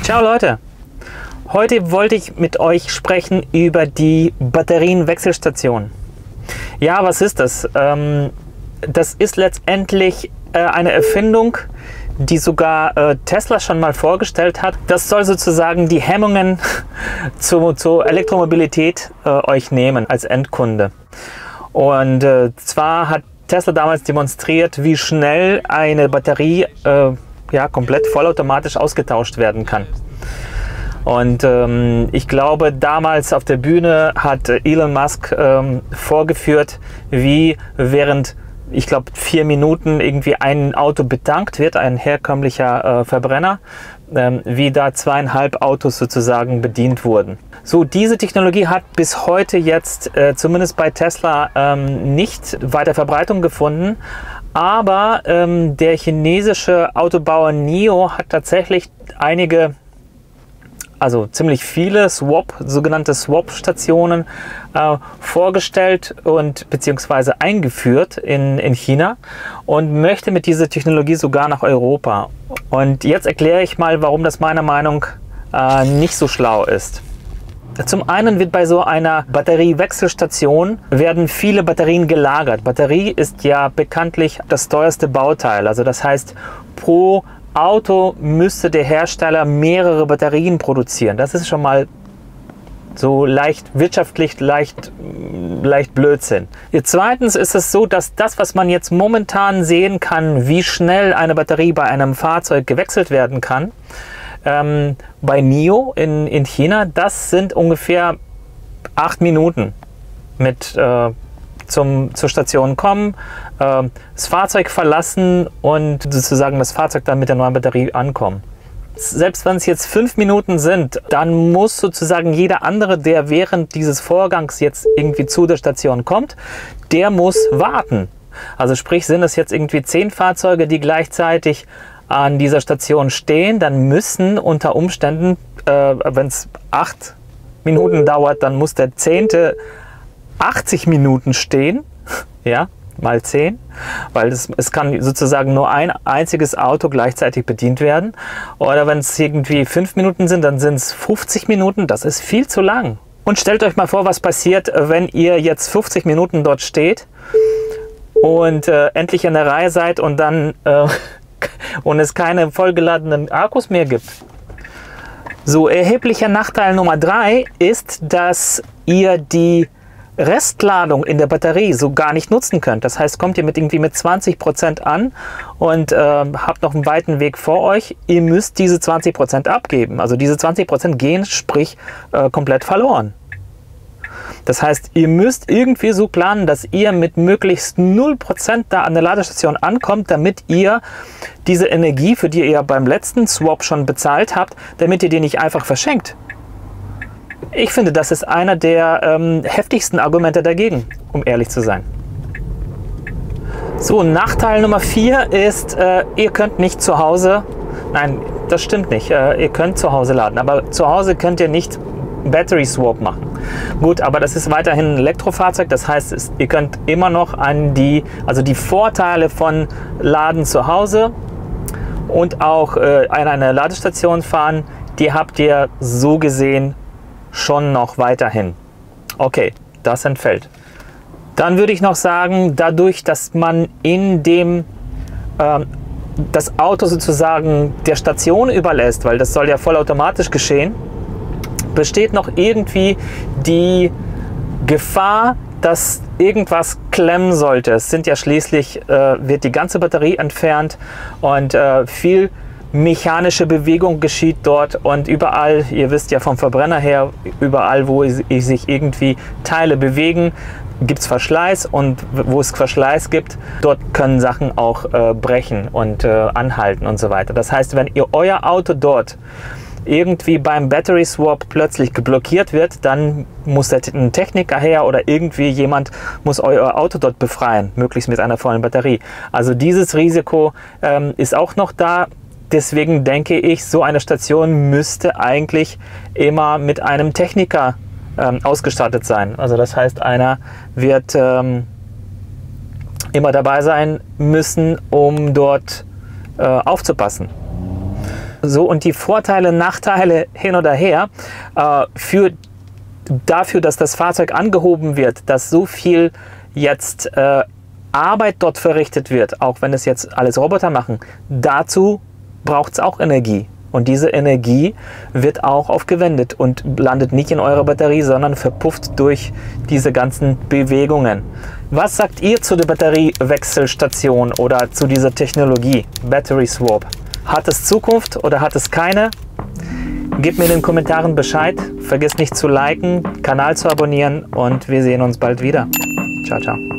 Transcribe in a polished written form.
Ciao Leute! Heute wollte ich mit euch sprechen über die Batterienwechselstation. Ja, was ist das? Das ist letztendlich eine Erfindung, die sogar Tesla schon mal vorgestellt hat. Das soll sozusagen die Hemmungen zur Elektromobilität euch nehmen als Endkunde. Und zwar hat Tesla damals demonstriert, wie schnell eine Batterie komplett vollautomatisch ausgetauscht werden kann. Und ich glaube, damals auf der Bühne hat Elon Musk vorgeführt, wie während, ich glaube, 4 Minuten irgendwie ein Auto betankt wird, ein herkömmlicher Verbrenner, wie da 2,5 Autos sozusagen bedient wurden. So, diese Technologie hat bis heute jetzt, zumindest bei Tesla, nicht weiter Verbreitung gefunden. Aber der chinesische Autobauer NIO hat tatsächlich einige, also ziemlich viele sogenannte Swap-Stationen vorgestellt und beziehungsweise eingeführt in China und möchte mit dieser Technologie sogar nach Europa. Und jetzt erkläre ich mal, warum das meiner Meinung nach nicht so schlau ist. Zum einen wird bei so einer Batteriewechselstation werden viele Batterien gelagert. Batterie ist ja bekanntlich das teuerste Bauteil. Also das heißt, pro Auto müsste der Hersteller mehrere Batterien produzieren. Das ist schon mal so leicht wirtschaftlich, leicht Blödsinn. Zweitens ist es so, dass das, was man jetzt momentan sehen kann, wie schnell eine Batterie bei einem Fahrzeug gewechselt werden kann, bei NIO in China, das sind ungefähr 8 Minuten mit zur Station kommen, das Fahrzeug verlassen und sozusagen das Fahrzeug dann mit der neuen Batterie ankommen. Selbst wenn es jetzt 5 Minuten sind, dann muss sozusagen jeder andere, der während dieses Vorgangs jetzt irgendwie zu der Station kommt, der muss warten. Also sprich, sind es jetzt irgendwie 10 Fahrzeuge, die gleichzeitig an dieser Station stehen, dann müssen unter Umständen, wenn es 8 Minuten dauert, dann muss der 10. 80 Minuten stehen, ja, mal 10, weil es kann sozusagen nur ein einziges Auto gleichzeitig bedient werden. Oder wenn es irgendwie 5 Minuten sind, dann sind es 50 Minuten, das ist viel zu lang. Und stellt euch mal vor, was passiert, wenn ihr jetzt 50 Minuten dort steht und endlich in der Reihe seid und dann und es keine vollgeladenen Akkus mehr gibt. So, erheblicher Nachteil Nummer 3 ist, dass ihr die Restladung in der Batterie so gar nicht nutzen könnt. Das heißt, kommt ihr mit 20% an und habt noch einen weiten Weg vor euch. Ihr müsst diese 20% abgeben. Also diese 20% gehen, sprich, komplett verloren. Das heißt, ihr müsst irgendwie so planen, dass ihr mit möglichst 0% da an der Ladestation ankommt, damit ihr diese Energie, für die ihr beim letzten Swap schon bezahlt habt, damit ihr die nicht einfach verschenkt. Ich finde, das ist einer der heftigsten Argumente dagegen, um ehrlich zu sein. So, Nachteil Nummer 4 ist, ihr könnt nicht zu Hause, nein, das stimmt nicht, ihr könnt zu Hause laden, aber zu Hause könnt ihr nicht Battery Swap machen. Gut, aber das ist weiterhin ein Elektrofahrzeug, das heißt, ihr könnt immer noch an die Vorteile von Laden zu Hause und auch an einer Ladestation fahren, die habt ihr so gesehen schon noch weiterhin. Okay, das entfällt. Dann würde ich noch sagen, dadurch, dass man in dem das Auto sozusagen der Station überlässt, weil das soll ja vollautomatisch geschehen, besteht noch irgendwie die Gefahr, dass irgendwas klemmen sollte. Es sind ja schließlich, wird die ganze Batterie entfernt und viel mechanische Bewegung geschieht dort und überall, ihr wisst ja vom Verbrenner her, überall, wo sich irgendwie Teile bewegen, gibt es Verschleiß und wo es Verschleiß gibt, dort können Sachen auch brechen und anhalten und so weiter. Das heißt, wenn ihr euer Auto dort irgendwie beim Battery Swap plötzlich geblockiert wird, dann muss ein Techniker her oder irgendwie jemand muss euer Auto dort befreien, möglichst mit einer vollen Batterie. Also dieses Risiko ist auch noch da. Deswegen denke ich, so eine Station müsste eigentlich immer mit einem Techniker ausgestattet sein. Also das heißt, einer wird immer dabei sein müssen, um dort aufzupassen. So, und die Vorteile, Nachteile hin oder her, dafür, dass das Fahrzeug angehoben wird, dass so viel jetzt Arbeit dort verrichtet wird, auch wenn es jetzt alles Roboter machen, dazu braucht es auch Energie. Und diese Energie wird auch aufgewendet und landet nicht in eurer Batterie, sondern verpufft durch diese ganzen Bewegungen. Was sagt ihr zu der Batteriewechselstation oder zu dieser Technologie Battery Swap? Hat es Zukunft oder hat es keine? Gebt mir in den Kommentaren Bescheid. Vergiss nicht zu liken, Kanal zu abonnieren und wir sehen uns bald wieder. Ciao, ciao.